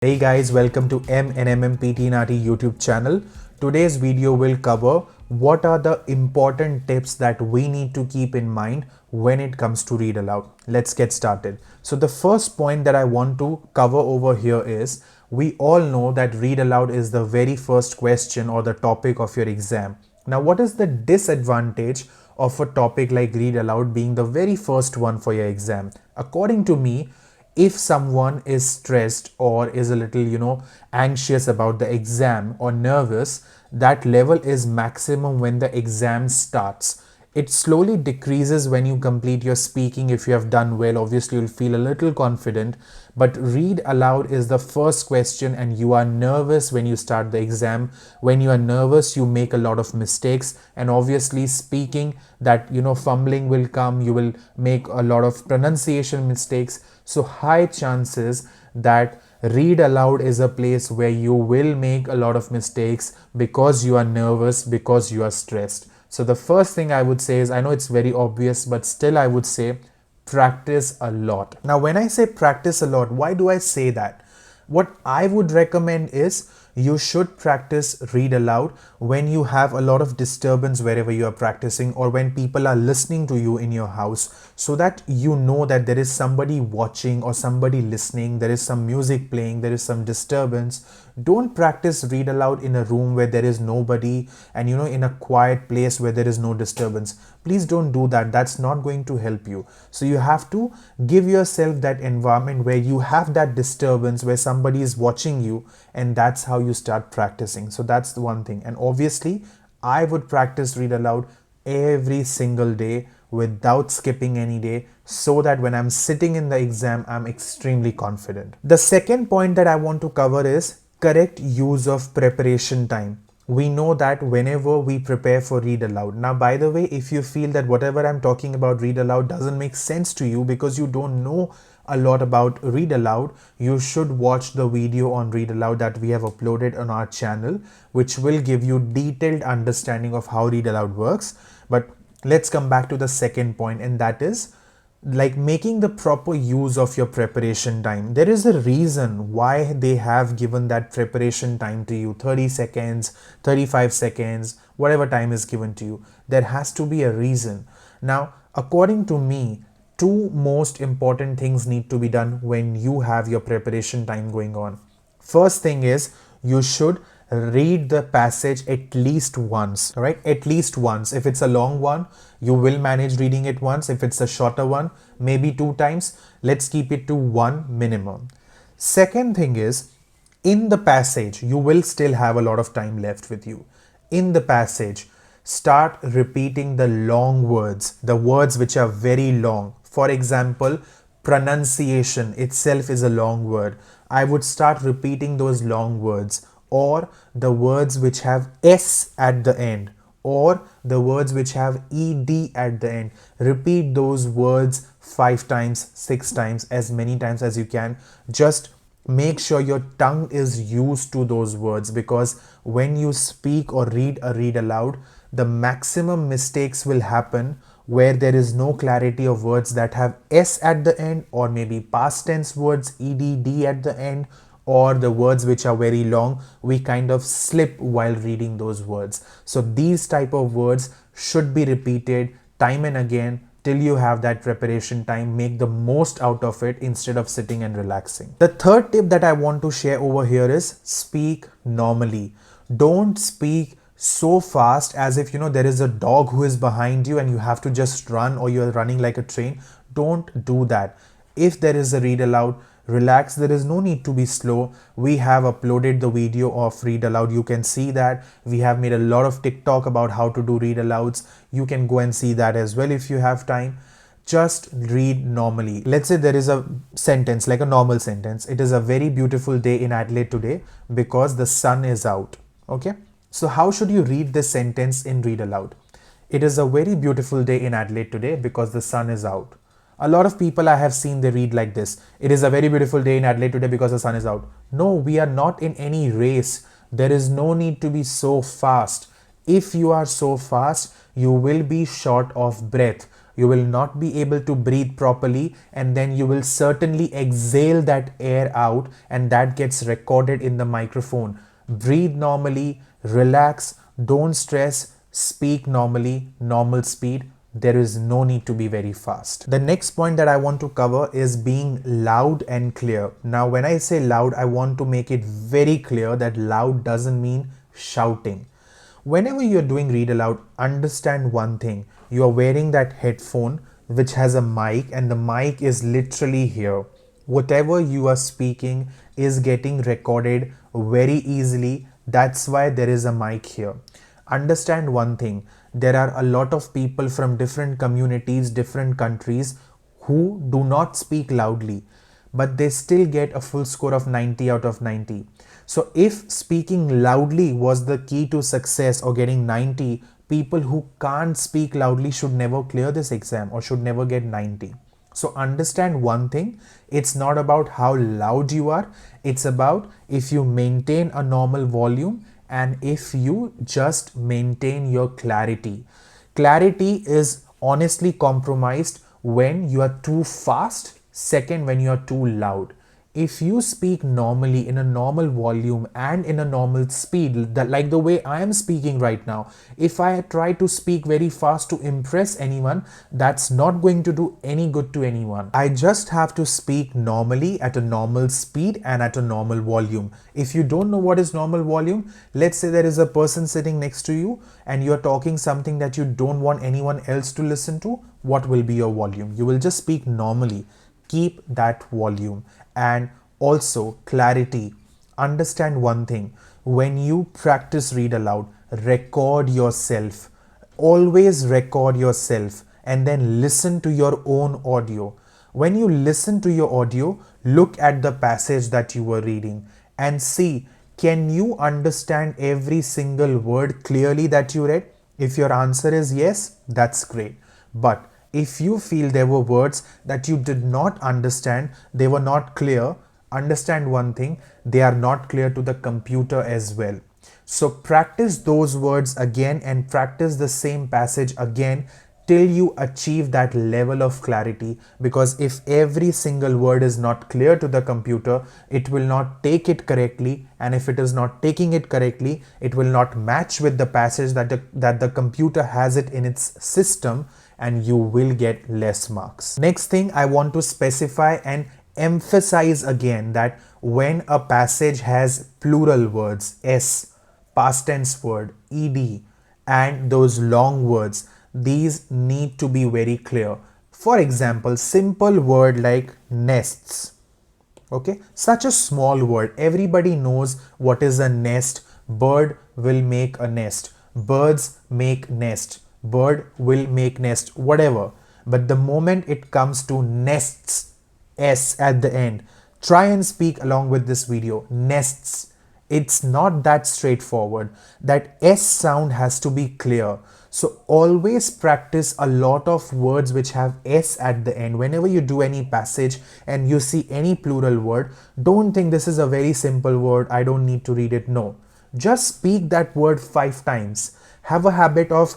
Hey guys, welcome to M&M PTE NAATI YouTube channel. Today's video will cover what are the important tips that we need to keep in mind when it comes to read aloud. Let's get started. So the first point that I want to cover over here is we all know that read aloud is the very first question or the topic of your exam. Now, what is the disadvantage of a topic like read aloud being the very first one for your exam? According to me, if someone is stressed or is a little anxious about the exam or nervous, that level is maximum when the exam starts. It slowly decreases when you complete your speaking. If you have done well, obviously you'll feel a little confident, but read aloud is the first question and you are nervous when you start the exam. When you are nervous, you make a lot of mistakes, and obviously speaking, that fumbling will come, you will make a lot of pronunciation mistakes. So high chances that read aloud is a place where you will make a lot of mistakes because you are nervous, because you are stressed. So the first thing I would say is, I know it's very obvious, but still I would say practice a lot. Now, when I say practice a lot, why do I say that? What I would recommend is you should practice read aloud when you have a lot of disturbance wherever you are practicing, or when people are listening to you in your house, so that you know that there is somebody watching or somebody listening, there is some music playing, there is some disturbance. Don't practice read aloud in a room where there is nobody and in a quiet place where there is no disturbance. Please don't do that. That's not going to help you. So you have to give yourself that environment where you have that disturbance, where somebody is watching you, and that's how you start practicing. So that's the one thing. And obviously I would practice read aloud every single day without skipping any day, so that when I'm sitting in the exam, I'm extremely confident. The second point that I want to cover is correct use of preparation time. We know that whenever we prepare for read aloud. Now, by the way, if you feel that whatever I'm talking about read aloud doesn't make sense to you because you don't know a lot about read aloud, you should watch the video on read aloud that we have uploaded on our channel, which will give you detailed understanding of how read aloud works. But let's come back to the second point, and that is like making the proper use of your preparation time. There is a reason why they have given that preparation time to you, 30 seconds, 35 seconds, whatever time is given to you. There has to be a reason. Now, according to me, two most important things need to be done when you have your preparation time going on. First thing is, you should read the passage at least once, right? At least once. If it's a long one, you will manage reading it once. If it's a shorter one, maybe 2 times. Let's keep it to one minimum. Second thing is, in the passage, you will still have a lot of time left with you. In the passage, start repeating the long words, the words which are very long. For example, pronunciation itself is a long word. I would start repeating those long words, or the words which have S at the end, or the words which have ed at the end. Repeat those words 5 times, 6 times, as many times as you can. Just make sure your tongue is used to those words, because when you speak or read aloud, the maximum mistakes will happen where there is no clarity of words that have S at the end, or maybe past tense words ed at the end, or the words which are very long. We kind of slip while reading those words. So these type of words should be repeated time and again till you have that preparation time. Make the most out of it instead of sitting and relaxing. The third tip that I want to share over here is speak normally. Don't speak so fast as if there is a dog who is behind you and you have to just run, or you're running like a train. Don't do that. If there is a read aloud, relax. There is no need to be slow. We have uploaded the video of read aloud. You can see that. We have made a lot of TikTok about how to do read alouds. You can go and see that as well if you have time. Just read normally. Let's say there is a sentence, like a normal sentence. It is a very beautiful day in Adelaide today because the sun is out. Okay. So how should you read this sentence in read aloud? It is a very beautiful day in Adelaide today because the sun is out. A lot of people I have seen, they read like this. It is a very beautiful day in Adelaide today because the sun is out. No, we are not in any race. There is no need to be so fast. If you are so fast, you will be short of breath. You will not be able to breathe properly, and then you will certainly exhale that air out, and that gets recorded in the microphone. Breathe normally, relax, don't stress, speak normally, normal speed. There is no need to be very fast. The next point that I want to cover is being loud and clear. Now, when I say loud, I want to make it very clear that loud doesn't mean shouting. Whenever you're doing read aloud, understand one thing. You are wearing that headphone which has a mic, and the mic is literally here. Whatever you are speaking is getting recorded very easily. That's why there is a mic here. Understand one thing. There are a lot of people from different communities, different countries who do not speak loudly, but they still get a full score of 90 out of 90. So if speaking loudly was the key to success or getting 90, people who can't speak loudly should never clear this exam or should never get 90. So understand one thing, it's not about how loud you are, it's about if you maintain a normal volume and if you just maintain your clarity. Clarity is honestly compromised when you are too fast, second when you are too loud. If you speak normally in a normal volume and in a normal speed, that like the way I am speaking right now, if I try to speak very fast to impress anyone, that's not going to do any good to anyone. I just have to speak normally at a normal speed and at a normal volume. If you don't know what is normal volume, let's say there is a person sitting next to you and you're talking something that you don't want anyone else to listen to, what will be your volume? You will just speak normally. Keep that volume. And also clarity. Understand one thing. When you practice read aloud, record yourself. Always record yourself and then listen to your own audio. When you listen to your audio, look at the passage that you were reading and see, can you understand every single word clearly that you read? If your answer is yes, that's great. But if you feel there were words that you did not understand, they were not clear, understand one thing, they are not clear to the computer as well. So practice those words again and practice the same passage again till you achieve that level of clarity, because if every single word is not clear to the computer, it will not take it correctly, and if it is not taking it correctly, it will not match with the passage that the computer has it in its system, and you will get less marks. Next thing I want to specify and emphasize again that when a passage has plural words, s, past tense word, ed, and those long words, these need to be very clear. For example, simple word like nests. Okay, such a small word. Everybody knows what is a nest. Bird will make a nest. Birds make nest. Bird will make nest, whatever. But the moment it comes to nests, s at the end, try and speak along with this video. Nests. It's not that straightforward. That s sound has to be clear. So always practice a lot of words which have s at the end. Whenever you do any passage and you see any plural word, don't think this is a very simple word, I don't need to read it. No. Just speak that word 5 times. Have a habit of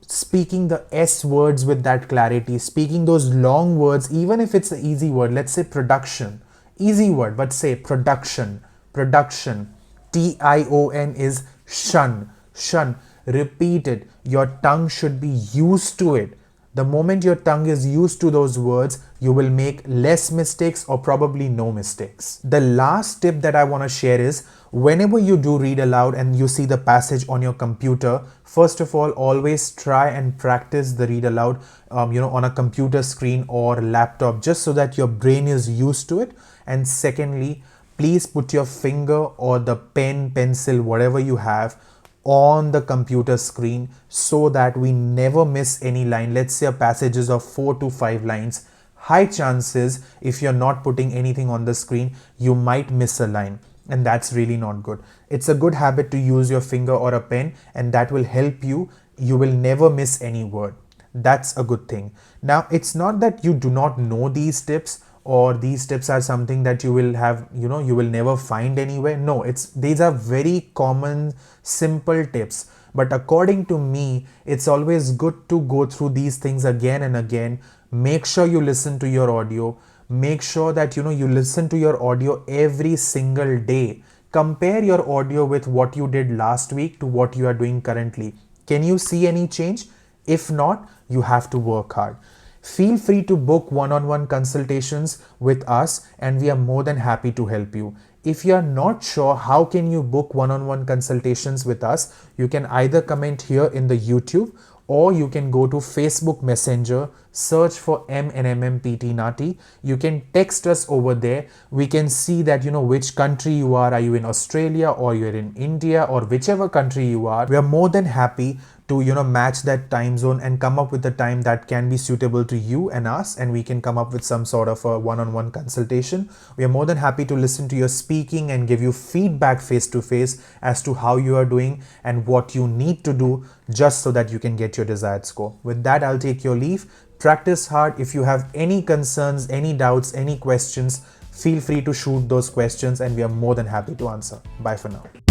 speaking the S words with that clarity, speaking those long words, even if it's an easy word. Let's say production, easy word, but say production, production. Tion is shun, shun. Repeat it. Your tongue should be used to it. The moment your tongue is used to those words, you will make less mistakes or probably no mistakes. The last tip that I want to share is, whenever you do read aloud and you see the passage on your computer, first of all, always try and practice the read aloud on a computer screen or laptop, just so that your brain is used to it. And secondly, please put your finger or the pen, pencil, whatever you have, on the computer screen so that we never miss any line. Let's say a passage is of 4 to 5 lines. High chances, if you're not putting anything on the screen, you might miss a line, and that's really not good. It's a good habit to use your finger or a pen, and that will help you. You will never miss any word. That's a good thing. Now, it's not that you do not know these tips, or these tips are something that you will have, you will never find anywhere. No, these are very common, simple tips. But according to me, it's always good to go through these things again and again. Make sure you listen to your audio. Make sure that you listen to your audio every single day. Compare your audio with what you did last week to what you are doing currently. Can you see any change? If not, you have to work hard. Feel free to book one-on-one consultations with us, and we are more than happy to help you. If you are not sure how can you book one-on-one consultations with us, you can either comment here in the YouTube, or you can go to Facebook Messenger, search for MNMMPT NAATI. You can text us over there. We can see that which country you are. Are you in Australia, or you're in India, or whichever country you are? We are more than happy to match that time zone and come up with a time that can be suitable to you and us, and we can come up with some sort of a one-on-one consultation. We are more than happy to listen to your speaking and give you feedback face to face as to how you are doing and what you need to do just so that you can get your desired score. With that, I'll take your leave. Practice hard. If you have any concerns, any doubts, any questions, feel free to shoot those questions, and we are more than happy to answer. Bye for now.